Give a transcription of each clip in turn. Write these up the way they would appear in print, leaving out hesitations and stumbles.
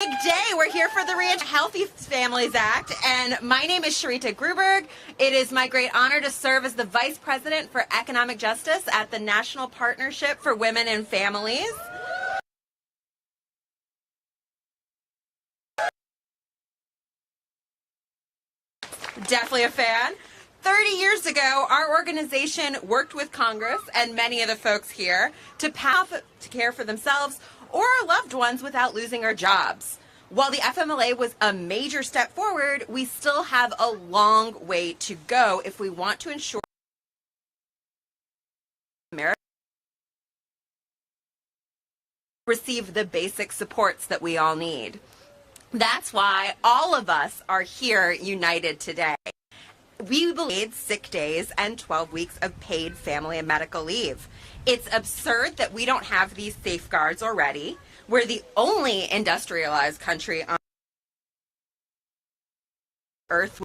Big day. We're here for the Healthy Families Act, and my name is Sharita Gruberg. It is my great honor to serve as the Vice President for Economic Justice at the National Partnership for Women and Families. Definitely a fan. 30 years ago, our organization worked with Congress and many of the folks here to care for themselves or our loved ones without losing our jobs. While the FMLA was a major step forward, we still have a long way to go if we want to ensure America receive the basic supports that we all need. That's why all of us are here united today. We believe sick days and 12 weeks of paid family and medical leave. It's absurd that we don't have these safeguards already. We're the only industrialized country on Earth.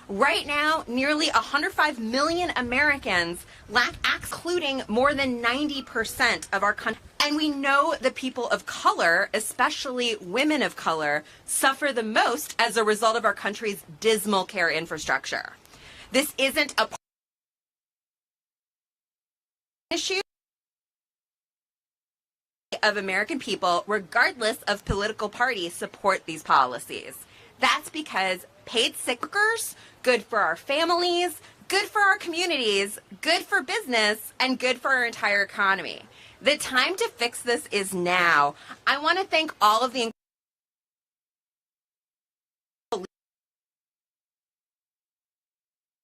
Right now, nearly 105 million Americans lack access, including more than 90% of our country. And we know the people of color, especially women of color, suffer the most as a result of our country's dismal care infrastructure. This isn't a issue of American people, regardless of political party, support these policies. That's because paid sick workers, good for our families, good for our communities, good for business, and good for our entire economy. The time to fix this is now. I want to thank all of the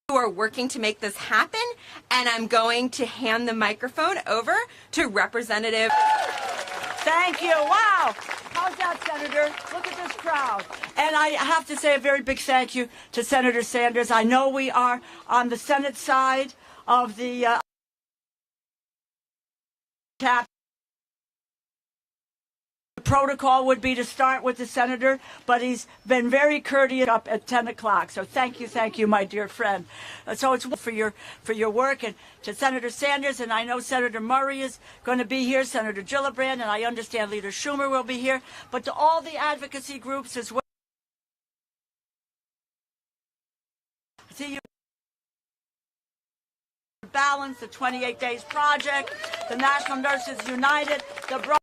who are working to make this happen, and I'm going to hand the microphone over to Representative. Thank you. Wow. How's that, Senator? Look at this crowd. And I have to say a very big thank you to Senator Sanders. I know we are on the Senate side of the cap. The protocol would be to start with the senator, but he's been very courteous up at 10 o'clock. So thank you, my dear friend. So it's for your work, and to Senator Sanders, and I know Senator Murray is going to be here, Senator Gillibrand, and I understand Leader Schumer will be here, but to all the advocacy groups as well. See you. Balance, the 28 Days Project, the National Nurses United, the Brothers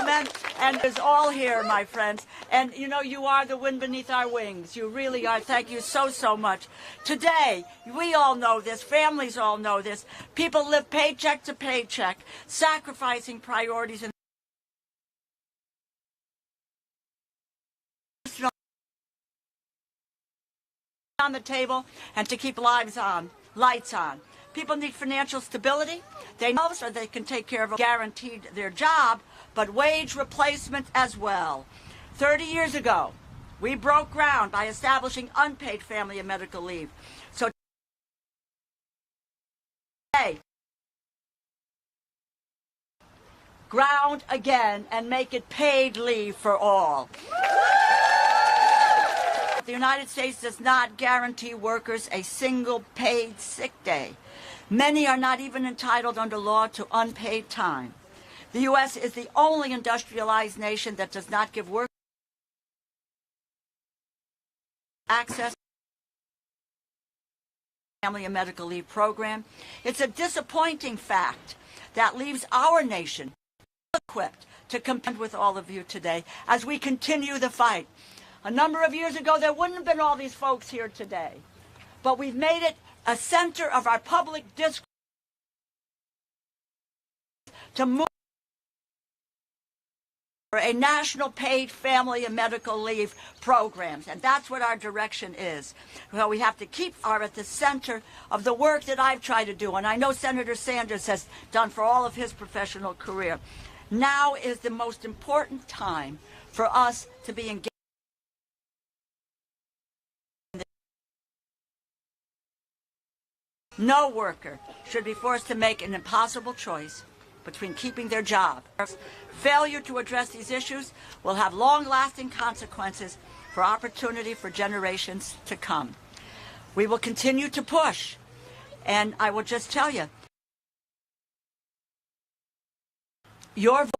Men, and it's all here, my friends. And you know, you are the wind beneath our wings. You really are. Thank you so much. Today, we all know this, families all know this. People live paycheck to paycheck, sacrificing priorities on the table and to keep lights on. People need financial stability. They know so they can take care of guaranteed their job, but wage replacement as well. 30 years ago, we broke ground by establishing unpaid family and medical leave. So today, ground again and make it paid leave for all. The United States does not guarantee workers a single paid sick day. Many are not even entitled under law to unpaid time. The U.S. is the only industrialized nation that does not give workers access to the family and medical leave program. It's a disappointing fact that leaves our nation equipped to compete with all of you today as we continue the fight. A number of years ago, there wouldn't have been all these folks here today, but we've made it a center of our public discourse to move for a national paid family and medical leave programs, and that's what our direction is. Well, we have to keep at the center of the work that I've tried to do, and I know Senator Sanders has done for all of his professional career. Now is the most important time for us to be engaged. No worker should be forced to make an impossible choice between keeping their job. Failure to address these issues will have long-lasting consequences for opportunity for generations to come. We will continue to push, and I will just tell you, your voice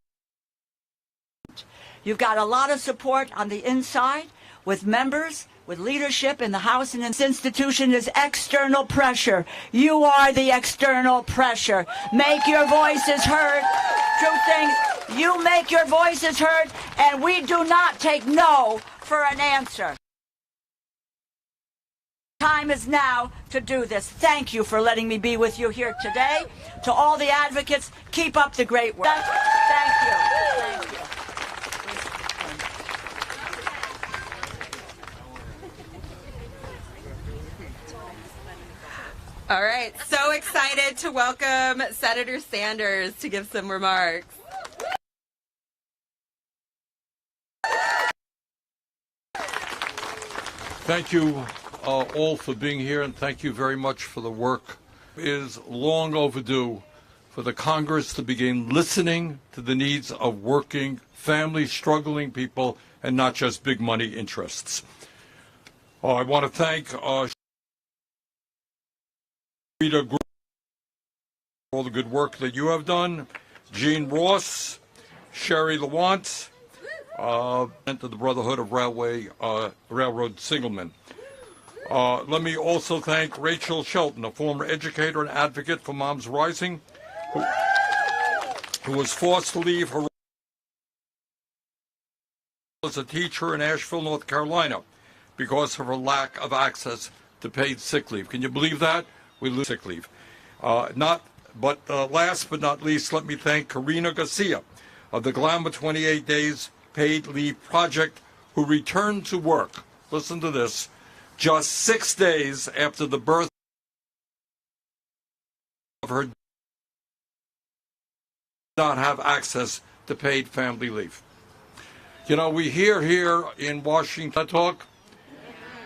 You've got a lot of support on the inside with members, with leadership in the House, and this institution is external pressure. You are the external pressure. Make your voices heard. True things. You make your voices heard, and we do not take no for an answer. Time is now to do this. Thank you for letting me be with you here today. To all the advocates, keep up the great work. Thank you. Thank you. All right, so excited to welcome Senator Sanders to give some remarks. Thank you all for being here, and thank you very much for the work. It is long overdue for the Congress to begin listening to the needs of working, family, struggling people, and not just big money interests. I want to thank Rita for all the good work that you have done, Jean Ross, Sherry Lawant, and to the Brotherhood of Railroad Signalmen. Let me also thank Rachel Shelton, a former educator and advocate for Moms Rising, who was forced to leave her role as a teacher in Asheville, North Carolina, because of her lack of access to paid sick leave. Can you believe that? We lose sick leave. Last but not least, let me thank Karina Garcia of the Glamour 28 Days Paid Leave Project, who returned to work, listen to this, just 6 days after the birth of her not have access to paid family leave. You know, we hear here in Washington talk.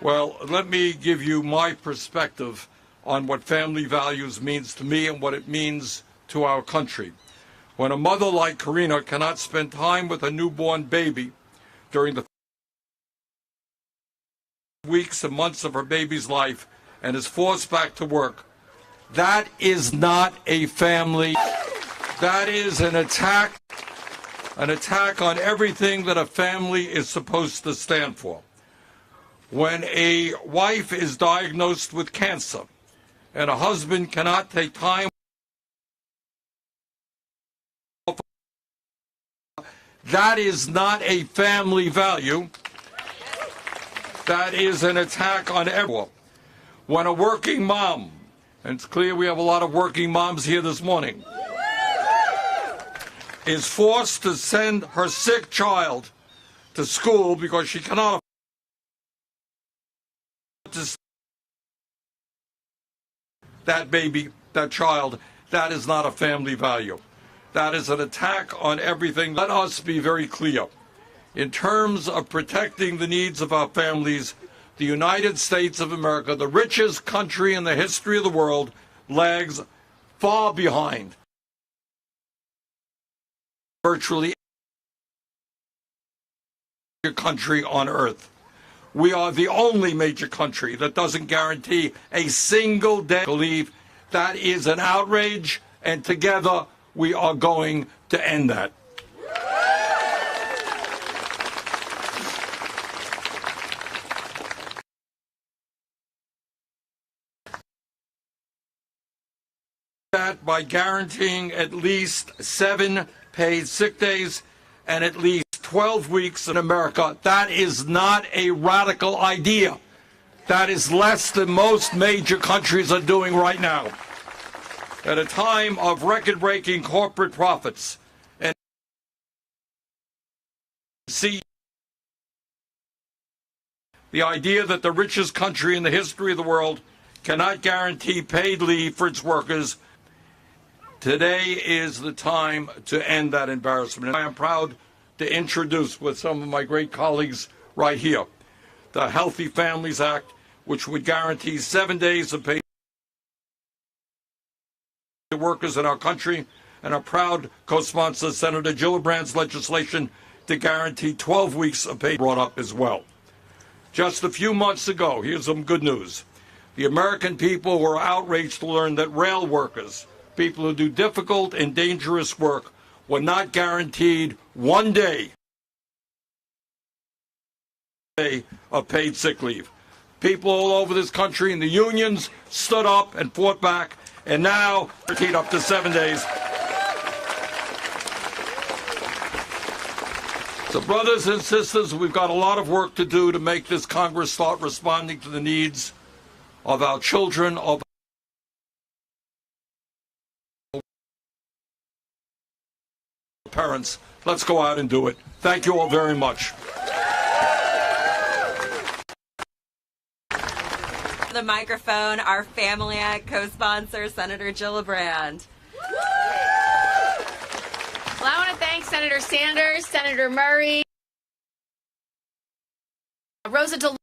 Well, let me give you my perspective on what family values means to me and what it means to our country. When a mother like Karina cannot spend time with a newborn baby during the weeks and months of her baby's life and is forced back to work, that is not a family. That is an attack on everything that a family is supposed to stand for. When a wife is diagnosed with cancer and a husband cannot take time, that is not a family value. That is an attack on everyone. When a working mom, and it's clear we have a lot of working moms here this morning, is forced to send her sick child to school because she cannot afford to that baby, that child, that is not a family value. That is an attack on everything. Let us be very clear. In terms of protecting the needs of our families, the United States of America, the richest country in the history of the world, lags far behind virtually every country on earth. We are the only major country that doesn't guarantee a single day of leave. That is an outrage, and together we are going to end that. That by guaranteeing at least 7 paid sick days and at least 12 weeks in America. That is not a radical idea. That is less than most major countries are doing right now. At a time of record-breaking corporate profits and see the idea that the richest country in the history of the world cannot guarantee paid leave for its workers, today is the time to end that embarrassment. I am proud to introduce with some of my great colleagues right here the Healthy Families Act, which would guarantee 7 days of paid workers in our country, and a proud co-sponsor Senator Gillibrand's legislation to guarantee 12 weeks of pay brought up as well. Just a few months ago, here's some good news. The American people were outraged to learn that rail workers, people who do difficult and dangerous work, were not guaranteed 1 day day of paid sick leave. People all over this country and the unions stood up and fought back, and now repeat up to 7 days. So brothers and sisters, we've got a lot of work to do to make this Congress start responding to the needs of our children, of parents. Let's go out and do it. Thank you all very much. The microphone, our Family Act co-sponsor, Senator Gillibrand. Well, I want to thank Senator Sanders, Senator Murray, Rosa DeLauro,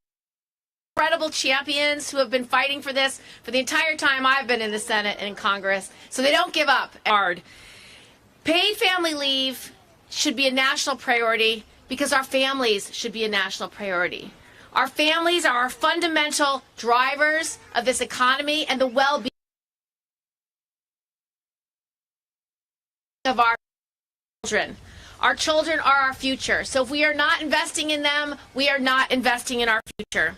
incredible champions who have been fighting for this for the entire time I've been in the Senate and in Congress, so they don't give up hard. Paid family leave should be a national priority because our families should be a national priority. Our families are our fundamental drivers of this economy and the well-being of our children. Our children are our future. So if we are not investing in them, we are not investing in our future.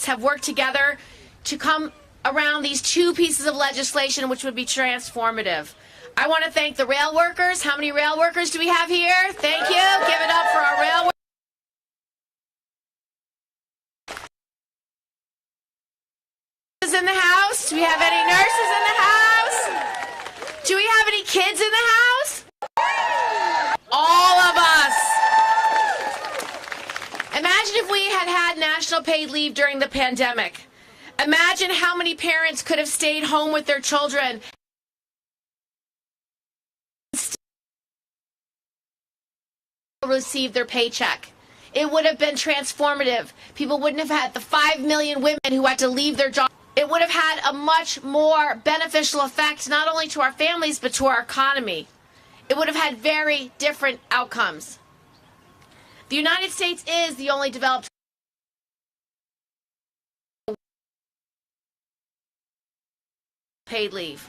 Have worked together to come around these two pieces of legislation which would be transformative. I want to thank the rail workers. How many rail workers do we have here? Thank you. Give it up for our rail workers. In the house? Do we have any nurses in the house? Do we have any kids in the house? All of us. Imagine if we had had national paid leave during the pandemic. Imagine how many parents could have stayed home with their children and received their paycheck. It would have been transformative. People wouldn't have had the 5 million women who had to leave their jobs. It would have had a much more beneficial effect, not only to our families, but to our economy. It would have had very different outcomes. The United States is the only developed paid leave.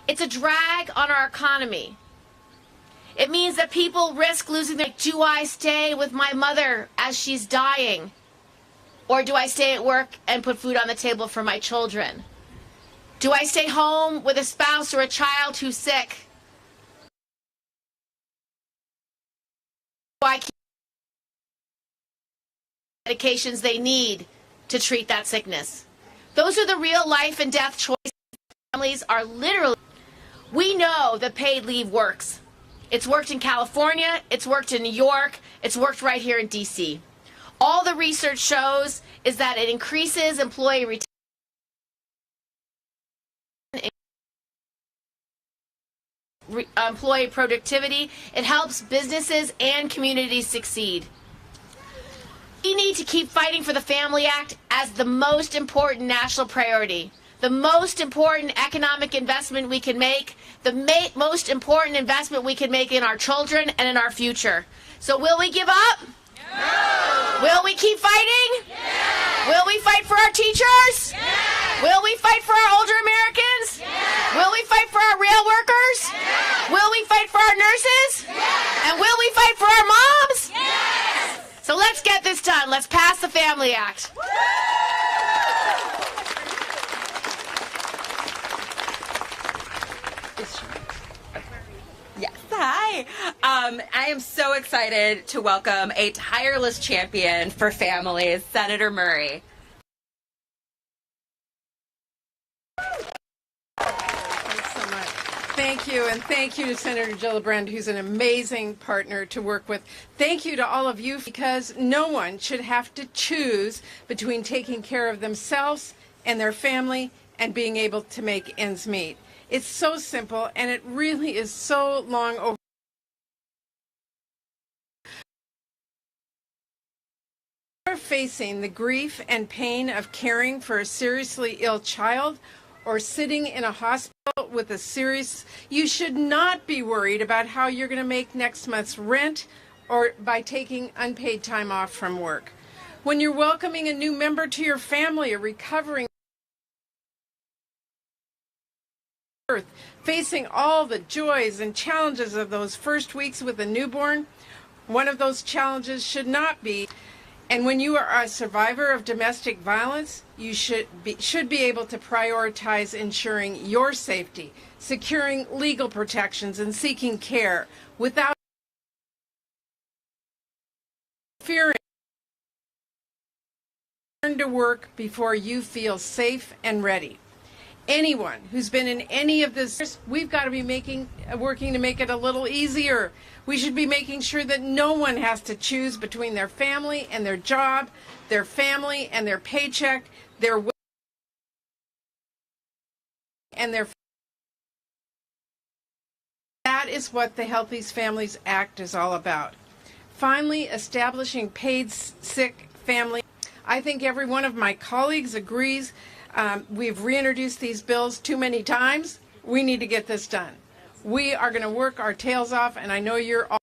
It's a drag on our economy. It means that people risk losing their, do I stay with my mother as she's dying? Or do I stay at work and put food on the table for my children? Do I stay home with a spouse or a child who's sick? Do I keep medications they need to treat that sickness? Those are the real life and death choices. Families are literally. We know that paid leave works. It's worked in California, it's worked in New York, it's worked right here in D.C. All the research shows is that it increases employee retention, employee productivity. It helps businesses and communities succeed. We need to keep fighting for the Family Act as the most important national priority, the most important economic investment we can make, the most important investment we can make in our children and in our future. So will we give up? No. Will we keep fighting? Yes. Will we fight for our teachers? Yes. Will we fight for our older Americans? Yes. Will we fight for our rail workers? Yes. Will we fight for our nurses? Yes. And will we fight for our moms? Yes. So let's get this done. Let's pass the Family Act. Yes. Hi. I am so excited to welcome a tireless champion for families, Senator Murray. Thanks so much. Thank you, and thank you to Senator Gillibrand, who's an amazing partner to work with. Thank you to all of you, because no one should have to choose between taking care of themselves and their family and being able to make ends meet. It's so simple, and it really is so long over. You're facing the grief and pain of caring for a seriously ill child or sitting in a hospital with a serious, you should not be worried about how you're going to make next month's rent or by taking unpaid time off from work. When you're welcoming a new member to your family, a recovering birth, facing all the joys and challenges of those first weeks with a newborn, one of those challenges should not be And when you are a survivor of domestic violence, you should be able to prioritize ensuring your safety, securing legal protections, and seeking care without fearing. Return to work before you feel safe and ready. Anyone who's been in any of this, we've got to be working to make it a little easier. We should be making sure that no one has to choose between their family and their job, their family and their paycheck, their and their. That is what the Healthy Families Act is all about. Finally, establishing paid sick family. I think every one of my colleagues agrees. We've reintroduced these bills too many times. We need to get this done. We are going to work our tails off, and I know you're all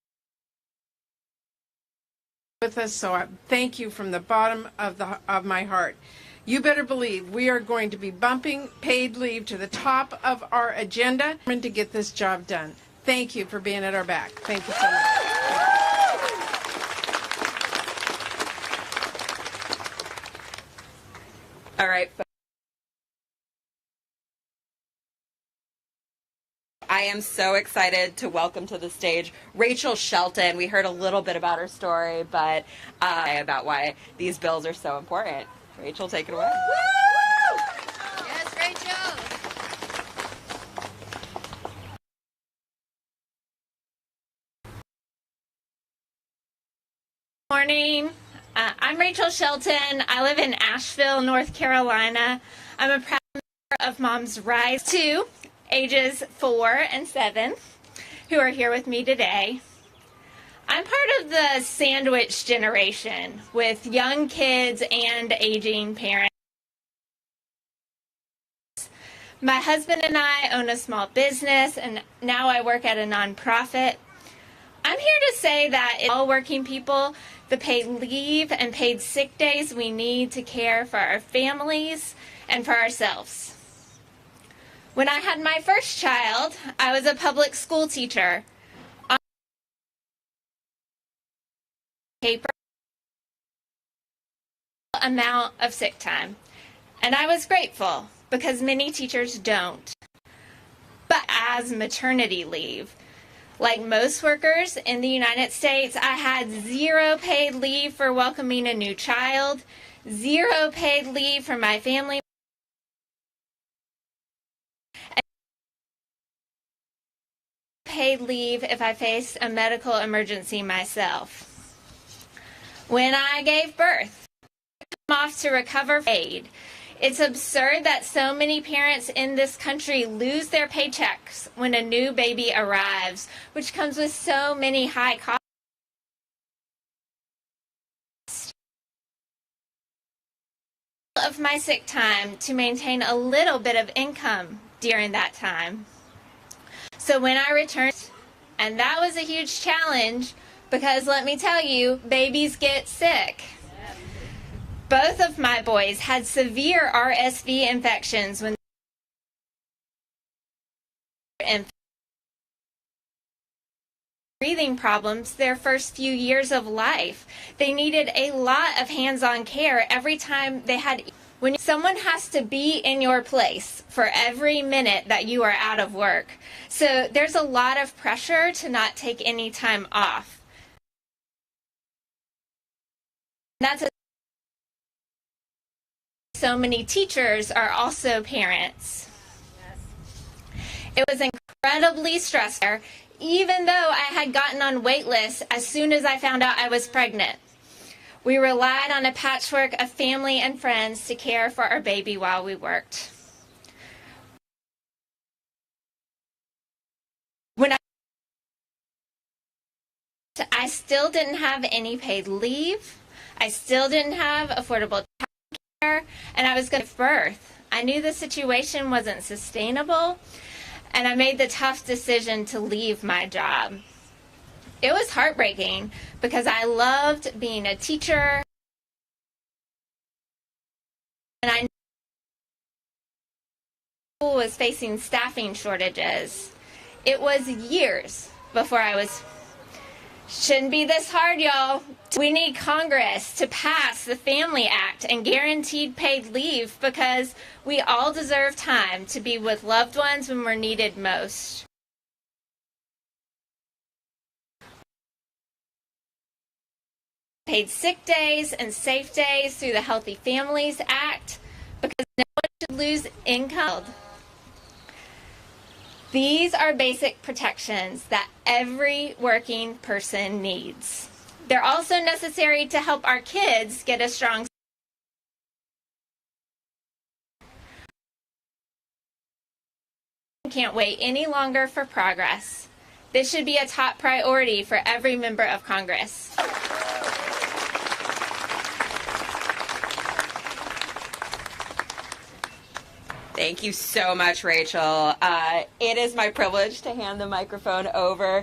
with us, so I thank you from the bottom of my heart. You better believe we are going to be bumping paid leave to the top of our agenda to get this job done. Thank you for being at our back. Thank you so much. All right. I am so excited to welcome to the stage Rachel Shelton. We heard a little bit about her story, but about why these bills are so important. Rachel, take it away. Woo! Yes, Rachel. Morning. I'm Rachel Shelton. I live in Asheville, North Carolina. I'm a proud member of Moms Rise 2, ages 4 and 7, who are here with me today. I'm part of the sandwich generation with young kids and aging parents. My husband and I own a small business, and now I work at a nonprofit. I'm here to say that all working people, the paid leave and paid sick days we need to care for our families and for ourselves. When I had my first child, I was a public school teacher. On paper, amount of sick time. And I was grateful because many teachers don't. But as maternity leave, like most workers in the United States, I had 0 paid leave for welcoming a new child, 0 paid leave for my family, and paid leave if I faced a medical emergency myself. When I gave birth, I came off to recover paid. It's absurd that so many parents in this country lose their paychecks when a new baby arrives, which comes with so many high costs. Of my sick time to maintain a little bit of income during that time. So when I returned, and that was a huge challenge because let me tell you, babies get sick. Both of my boys had severe RSV infections when and breathing problems their first few years of life. They needed a lot of hands-on care every time they had. When someone has to be in your place for every minute that you are out of work. So there's a lot of pressure to not take any time off. That's so many teachers are also parents. It was incredibly stressful, even though I had gotten on wait lists as soon as I found out I was pregnant. We relied on a patchwork of family and friends to care for our baby while we worked. When I still didn't have any paid leave, I still didn't have affordable childcare, and I was going to give birth. I knew the situation wasn't sustainable, and I made the tough decision to leave my job. It was heartbreaking because I loved being a teacher, and I knew the school was facing staffing shortages. It was years before I was Shouldn't be this hard, y'all. We need Congress to pass the Family Act and guaranteed paid leave because we all deserve time to be with loved ones when we're needed most. Paid sick days and safe days through the Healthy Families Act because no one should lose income. These are basic protections that every working person needs. They're also necessary to help our kids get a strong. Can't wait any longer for progress. This should be a top priority for every member of Congress. Thank you so much, Rachel. It is my privilege to hand the microphone over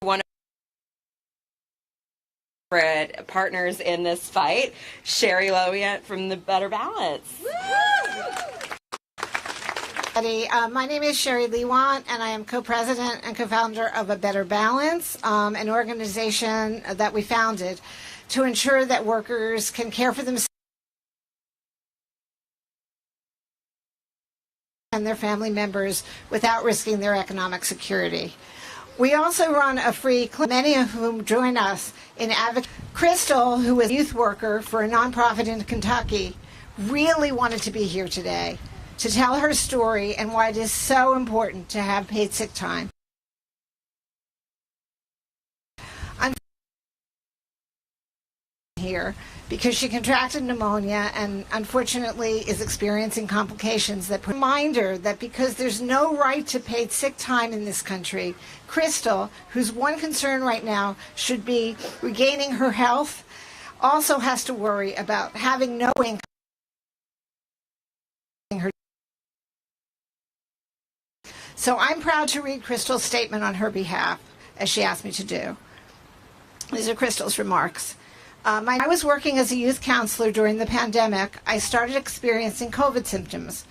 to one of our favorite partners in this fight, Sherry Lowiant from the Better Balance. My name is Sherry Lewant, and I am co-president and co-founder of A Better Balance, an organization that we founded to ensure that workers can care for themselves and their family members without risking their economic security. We also run a free clinic, many of whom join us in Advocacy. Crystal, who is a youth worker for a nonprofit in Kentucky, really wanted to be here today to tell her story and why it is so important to have paid sick time. I'm here because she contracted pneumonia and unfortunately is experiencing complications that reminder that because there's no right to paid sick time in this country, Crystal, whose one concern right now should be regaining her health, also has to worry about having no income. So I'm proud to read Crystal's statement on her behalf, as she asked me to do. These are Crystal's remarks. I was working as a youth counselor during the pandemic. I started experiencing COVID symptoms.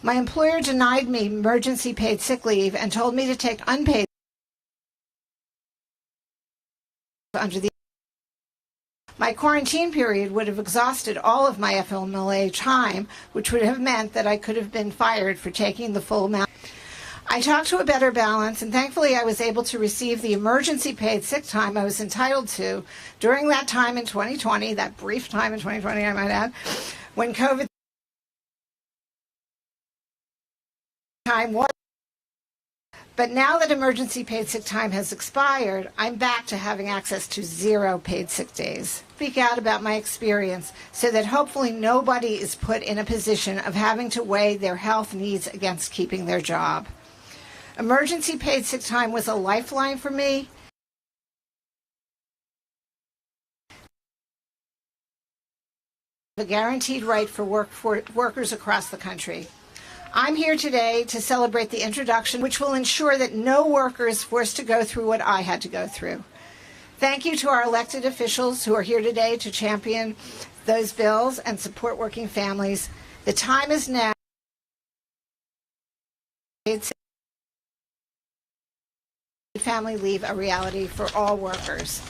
My employer denied me emergency paid sick leave and told me to take unpaid under the. My quarantine period would have exhausted all of my FMLA time, which would have meant that I could have been fired for taking the full amount. I talked to A Better Balance, and thankfully I was able to receive the emergency paid sick time I was entitled to during that time in 2020, that brief time in 2020 I might add, when COVID time was. But now that emergency paid sick time has expired, I'm back to having access to 0 paid sick days. Speak out about my experience so that hopefully nobody is put in a position of having to weigh their health needs against keeping their job. Emergency paid sick time was a lifeline for me. A guaranteed right for workers across the country. I'm here today to celebrate the introduction, which will ensure that no worker is forced to go through what I had to go through. Thank you to our elected officials who are here today to champion those bills and support working families. The time is now. Family leave a reality for all workers.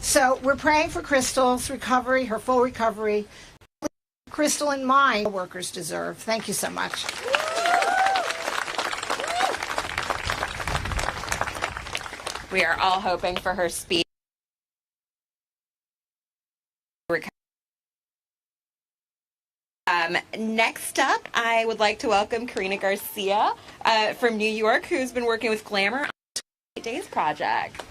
So we're praying for Crystal's recovery, her full recovery. Crystal in mind, all workers deserve. Thank you so much. We are all hoping for her speedy recovery. Next up, I would like to welcome Karina Garcia from New York, who's been working with Glamour on the 28 Days Project.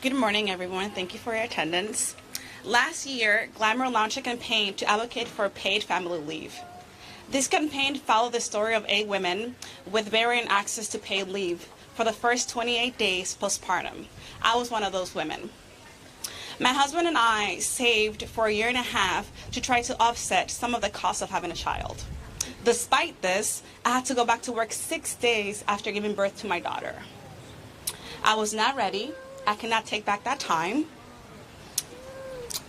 Good morning, everyone. Thank you for your attendance. Last year, Glamour launched a campaign to advocate for paid family leave. This campaign followed the story of 8 women with varying access to paid leave for the first 28 days postpartum. I was one of those women. My husband and I saved for a year and a half to try to offset some of the cost of having a child. Despite this, I had to go back to work 6 days after giving birth to my daughter. I was not ready. I cannot take back that time.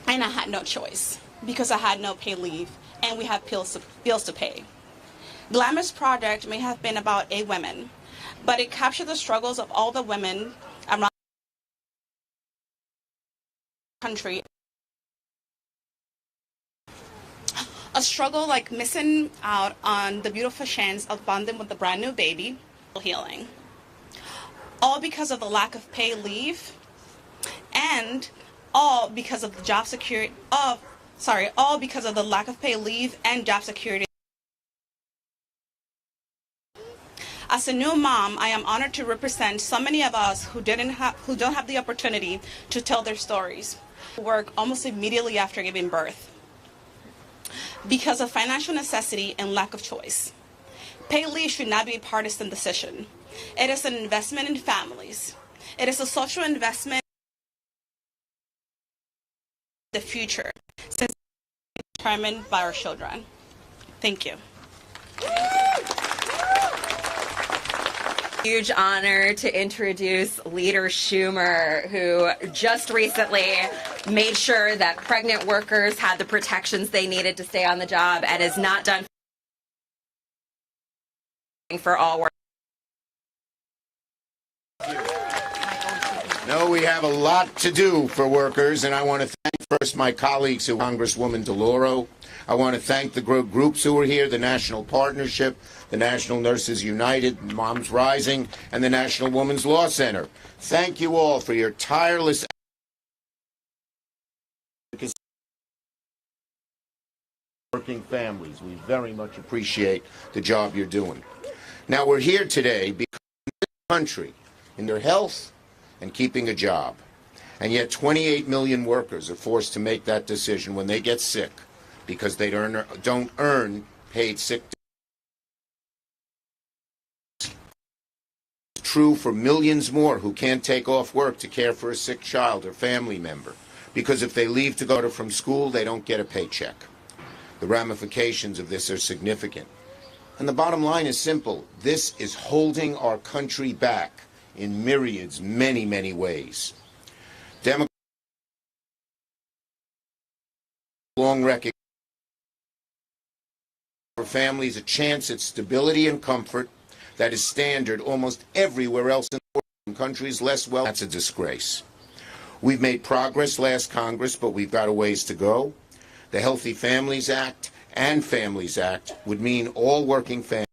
And I had no choice because I had no paid leave and we have bills to pay. Glamour's project may have been about 8 women, but it captured the struggles of all the women around the country. A struggle like missing out on the beautiful chance of bonding with a brand new baby, healing. All because of the lack of paid leave, and all because of the all because of the lack of paid leave and job security. As a new mom, I am honored to represent so many of us who don't have the opportunity to tell their stories. Work almost immediately after giving birth because of financial necessity and lack of choice. Paid leave should not be a partisan decision. It is an investment in families. It is a social investment in the future, since it's determined by our children. Thank you. Huge honor to introduce Leader Schumer, who just recently made sure that pregnant workers had the protections they needed to stay on the job and is not done for all work. No, we have a lot to do for workers, and I want to thank first my colleagues, Congresswoman DeLauro. I want to thank the groups who are here, the National Partnership, the National Nurses United, Moms Rising, and the National Women's Law Center. Thank you all for your tireless advocacy. Working families, we very much appreciate the job you're doing. Now, we're here today because in this country, in their health and keeping a job, and yet 28 million workers are forced to make that decision when they get sick because they don't earn paid sick days. It's true for millions more who can't take off work to care for a sick child or family member, because if they leave to go from school, they don't get a paycheck. The ramifications of this are significant. And the bottom line is simple. This is holding our country back in myriads, many, many ways. Democrats long recognize for families a chance at stability and comfort that is standard almost everywhere else in the world. In countries less well, that's a disgrace. We've made progress last Congress, but we've got a ways to go. The Healthy Families Act and Families Act would mean all working families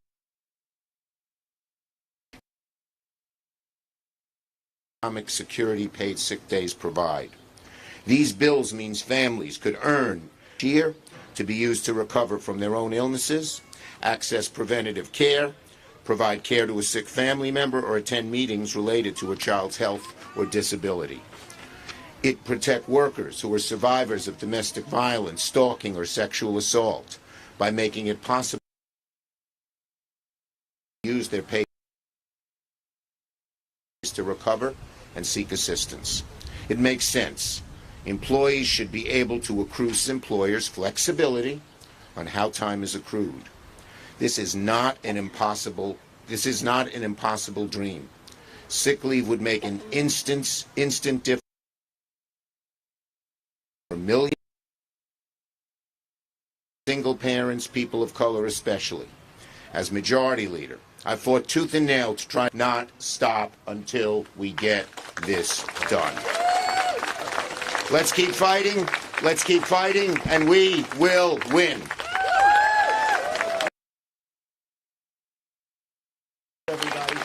economic security paid sick days provide. These bills means families could earn year to be used to recover from their own illnesses, access preventative care, provide care to a sick family member, or attend meetings related to a child's health or disability. It protects workers who are survivors of domestic violence, stalking, or sexual assault by making it possible to use their paid to recover and seek assistance. It makes sense. Employees should be able to accrue employers flexibility on how time is accrued. This is not an impossible dream. Sick leave would make an instant difference for millions of single parents, people of color especially. As Majority Leader, I fought tooth and nail to try not stop until we get this done. Let's keep fighting, and we will win. Everybody.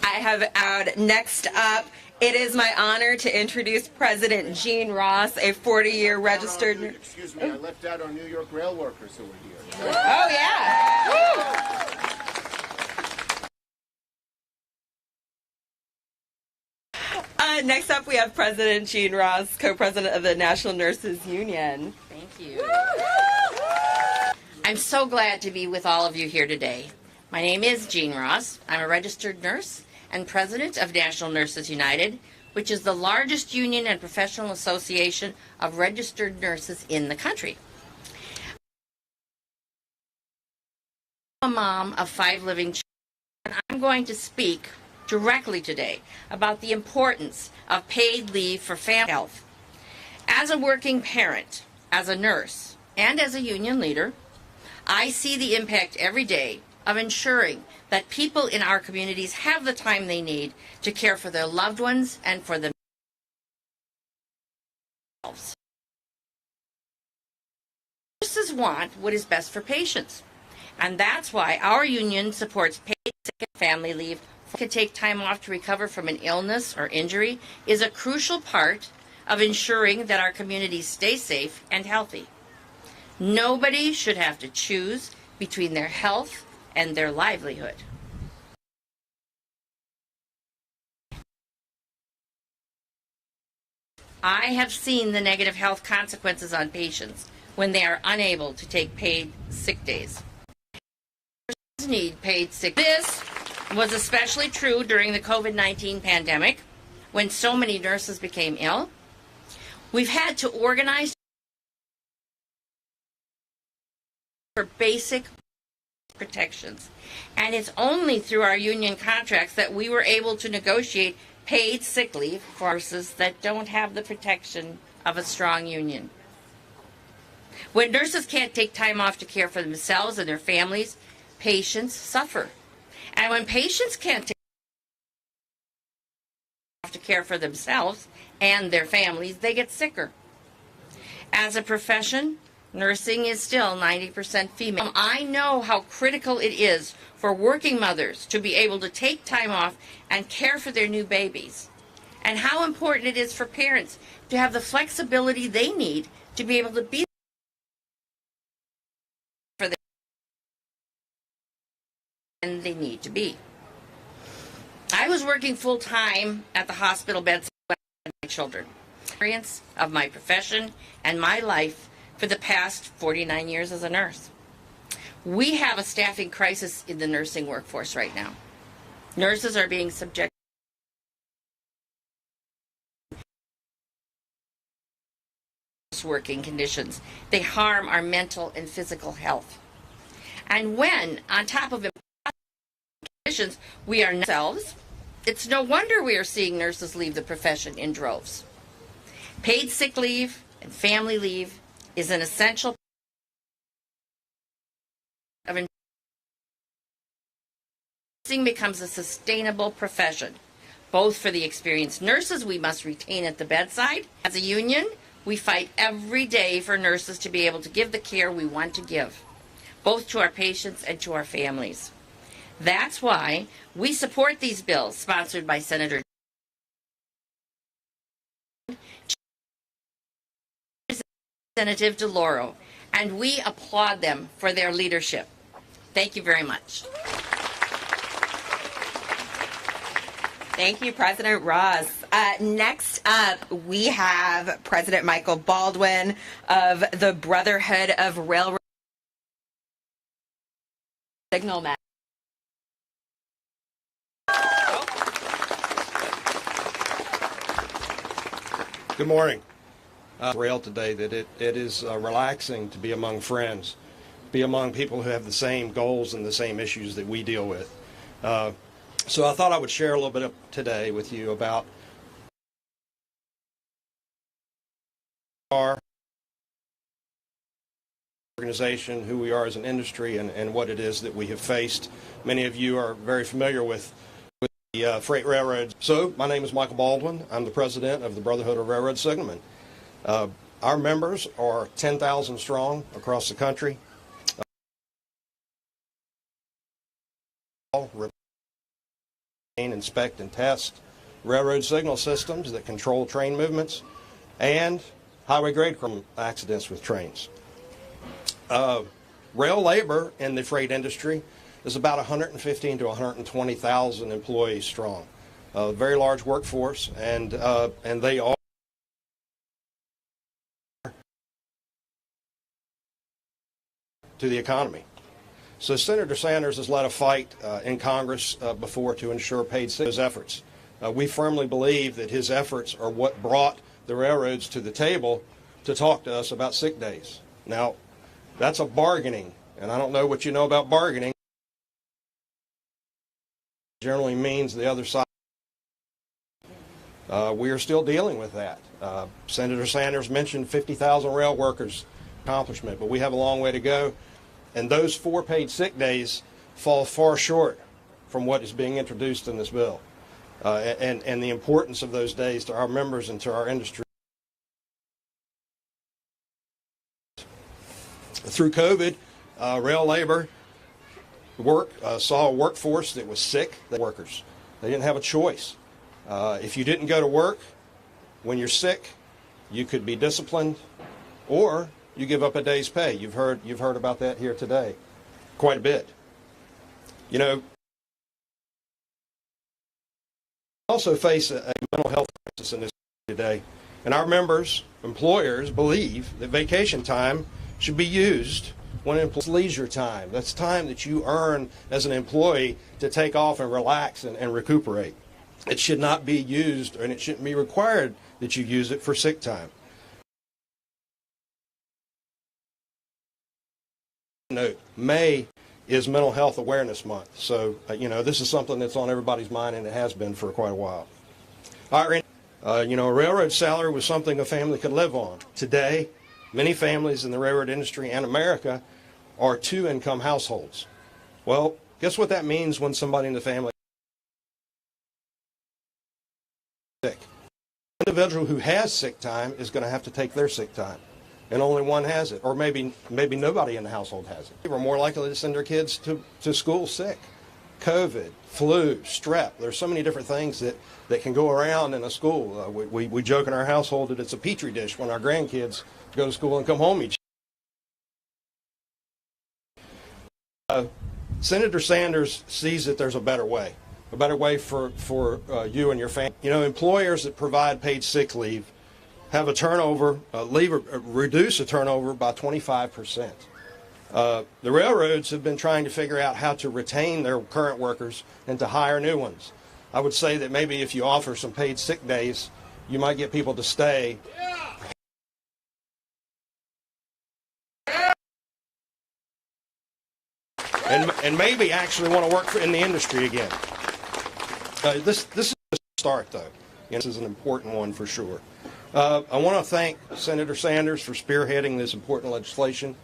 I have out next up. It is my honor to introduce President Jean Ross, a 40-year registered. Excuse me, I left out our New York rail workers who were here. Oh yeah. Woo. Next up, we have President Jean Ross, co-president of the National Nurses Union. Thank you. I'm so glad to be with all of you here today. My name is Jean Ross. I'm a registered nurse and president of National Nurses United, which is the largest union and professional association of registered nurses in the country. I'm a mom of 5 living children, and I'm going to speak directly today about the importance of paid leave for family health. As a working parent, as a nurse, and as a union leader, I see the impact every day of ensuring that people in our communities have the time they need to care for their loved ones and for themselves. Nurses want what is best for patients, and that's why our union supports paid sick and family leave. To take time off to recover from an illness or injury is a crucial part of ensuring that our communities stay safe and healthy. Nobody should have to choose between their health and their livelihood. I have seen the negative health consequences on patients when they are unable to take paid sick days. Nurses need paid sick days. This was especially true during the COVID-19 pandemic, when so many nurses became ill. We've had to organize for basic protections, and it's only through our union contracts that we were able to negotiate paid sick leave for nurses that don't have the protection of a strong union. When nurses can't take time off to care for themselves and their families, patients suffer. And when patients can't take time off to care for themselves and their families, they get sicker. As a profession, nursing is still 90% female. I know how critical it is for working mothers to be able to take time off and care for their new babies, and how important it is for parents to have the flexibility they need to be able to be for them and they need to be. I was working full-time at the hospital bedside with my children. Experience of my profession and my life for the past 49 years as a nurse. We have a staffing crisis in the nursing workforce right now. Nurses are being subjected to working conditions. They harm our mental and physical health. And when, on top of conditions, we are ourselves, it's no wonder we are seeing nurses leave the profession in droves. Paid sick leave and family leave is an essential of nursing becomes a sustainable profession, both for the experienced nurses we must retain at the bedside. As a union, we fight every day for nurses to be able to give the care we want to give, both to our patients and to our families. That's why we support these bills sponsored by Senator Representative DeLauro, and we applaud them for their leadership. Thank you very much. Thank you, President Ross. Next up, we have President Michael Baldwin of the Brotherhood of Railroad Signalmen. Good morning. Rail today that it is relaxing to be among friends, be among people who have the same goals and the same issues that we deal with. So I thought I would share a little bit today with you about our organization, who we are as an industry, and what it is that we have faced. Many of you are very familiar with the freight railroads. So my name is Michael Baldwin. I'm the president of the Brotherhood of Railroad Signalmen. Our members are 10,000 strong across the country. Inspect and test railroad signal systems that control train movements and highway grade accidents with trains. Rail labor in the freight industry is about 115 to 120,000 employees strong. A very large workforce, and they are to the economy. So Senator Sanders has led a fight in Congress before to ensure paid sick days efforts. We firmly believe that his efforts are what brought the railroads to the table to talk to us about sick days. Now, that's a bargaining, and I don't know what you know about bargaining. Generally means the other side. We are still dealing with that. Senator Sanders mentioned 50,000 rail workers accomplishment, but we have a long way to go. And those 4 paid sick days fall far short from what is being introduced in this bill, and the importance of those days to our members and to our industry. Through COVID, rail labor saw a workforce that was sick, workers. They didn't have a choice. If you didn't go to work when you're sick, you could be disciplined, or you give up a day's pay. You've heard about that here today, quite a bit. You know, we also face a mental health crisis in this country today, and our members, employers, believe that vacation time should be used when it's leisure time. That's time that you earn as an employee to take off and relax and recuperate. It should not be used, and it shouldn't be required that you use it for sick time. Note, May is Mental Health Awareness Month, so you know, this is something that's on everybody's mind, and it has been for quite a while. All right, you know, a railroad salary was something a family could live on. Today, many families in the railroad industry and America are 2-income households. Well, guess what that means when somebody in the family is sick? The individual who has sick time is going to have to take their sick time, and only one has it, or maybe nobody in the household has it. We're more likely to send their kids to school sick. COVID, flu, strep. There's so many different things that can go around in a school. We joke in our household that it's a petri dish when our grandkids go to school and come home each year. Senator Sanders sees that there's a better way for you and your family. You know, employers that provide paid sick leave have a turnover, reduce the turnover by 25%. The railroads have been trying to figure out how to retain their current workers and to hire new ones. I would say that maybe if you offer some paid sick days, you might get people to stay. And maybe actually want to work in the industry again. This is a start, though. This is an important one for sure. I want to thank Senator Sanders for spearheading this important legislation,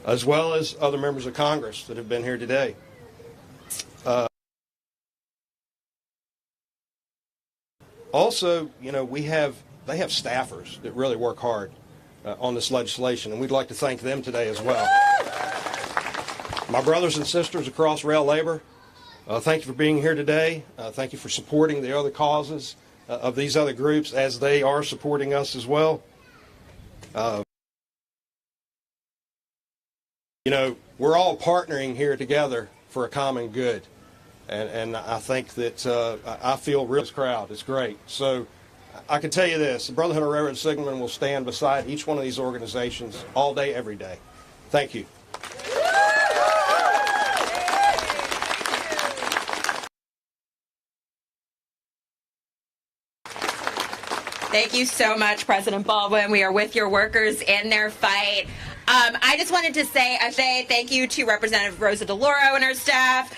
as well as other members of Congress that have been here today. Also, you know, they have staffers that really work hard on this legislation, and we'd like to thank them today as well. My brothers and sisters across rail labor, thank you for being here today. Thank you for supporting the other causes of these other groups as they are supporting us as well. You know, we're all partnering here together for a common good. And I think that I feel real this crowd. It's great. So I can tell you this, the Brotherhood of Railroad Signalmen will stand beside each one of these organizations all day, every day. Thank you. Thank you so much, President Baldwin. We are with your workers in their fight. I just wanted to say thank you to Representative Rosa DeLauro and her staff,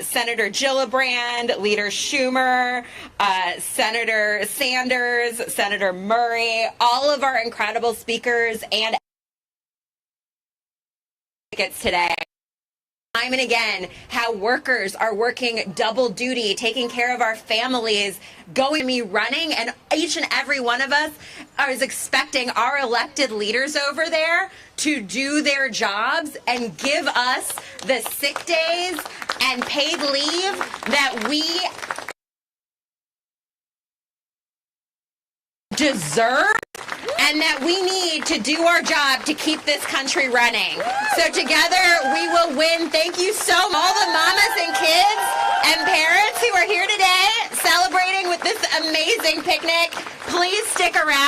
Senator Gillibrand, Leader Schumer, Senator Sanders, Senator Murray, all of our incredible speakers and advocates today. Time and again, how workers are working double duty, taking care of our families, going to be running, and each and every one of us is expecting our elected leaders over there to do their jobs and give us the sick days and paid leave that we deserve and that we need to do our job to keep this country running. So together we will win. Thank you so much, all the mamas and kids and parents who are here today celebrating with this amazing picnic. Please stick around.